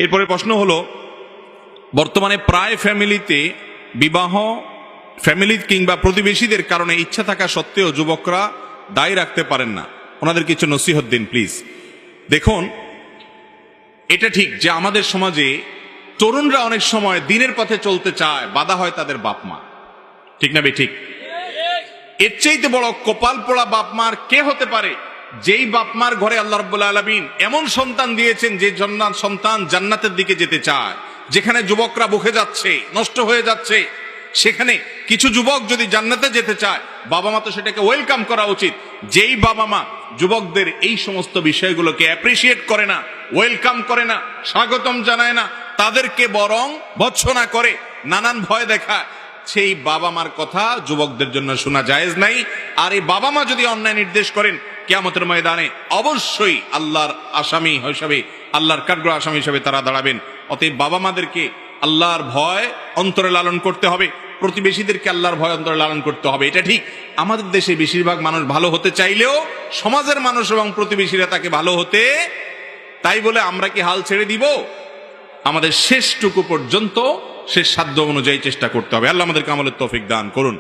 এরপরে প্রশ্ন হলো, বর্তমানে প্রায় ফ্যামিলিতে বিবাহ ফ্যামিলি কিংবা প্রতিবেশীদের কারণে ইচ্ছা থাকা সত্ত্বেও যুবকরা দায়ী রাখতে পারেন না, ওনাদের কিছু নসিহত দিন প্লিজ। দেখুন, এটা ঠিক যে আমাদের সমাজে তরুণরা অনেক সময় দিনের পথে চলতে চায়, বাধা হয় তাদের বাপ মা, ঠিক না ঠিক? এর চাইতে বড় কপাল পোড়া বাপ মার কে হতে পারে, যেই বাপ মার ঘরে আল্লাহ রাব্বুল আলামিন এমন সন্তান দিয়েছেন যে সন্তান জান্নাতের দিকে যেতে চায়। যেখানে যুবকরা বুকে যাচ্ছে, নষ্ট হয়ে যাচ্ছে, সেখানে কিছু যুবক যদি জান্নাতে যেতে চায়, বাবা মা তো সেটাকে ওয়েলকাম করা উচিত। যেই বাবা মা যুবকদের এই সমস্ত বিষয়গুলোকে অ্যাপ্রিসিয়েট করে না, ওয়েলকাম করে না, স্বাগতম জানায় না, তাদেরকে বরং ভৎসনা করে, নানান ভয় দেখায়, সেই বাবা মার কথা যুবকদের জন্য শোনা জায়েজ নাই। আর এই বাবা মা যদি অন্যায় নির্দেশ করেন, কিয়ামতের ময়দানে অবশ্যই আল্লাহর আসামি হিসাবে, আল্লাহর কাঠগড় আসামি হিসাবে তারা দাঁড়াবেন। অতএব বাবা মাদেরকে আল্লাহর ভয় অন্তরে লালন করতে হবে, প্রতিবেশীদেরকে আল্লাহর ভয় অন্তরে লালন করতে হবে। এটা ঠিক, আমাদের দেশে বেশিরভাগ মানুষ ভালো হতে চাইলেও সমাজের মানুষ এবং প্রতিবেশীরা তাকে ভালো হতে, তাই বলে আমরা কি হাল ছেড়ে দিব? আমাদের শেষটুকু পর্যন্ত শেষ সাধ্য অনুযায়ী চেষ্টা করতে হবে। আল্লাহ আমাদেরকে আমলের তৌফিক দান করুন।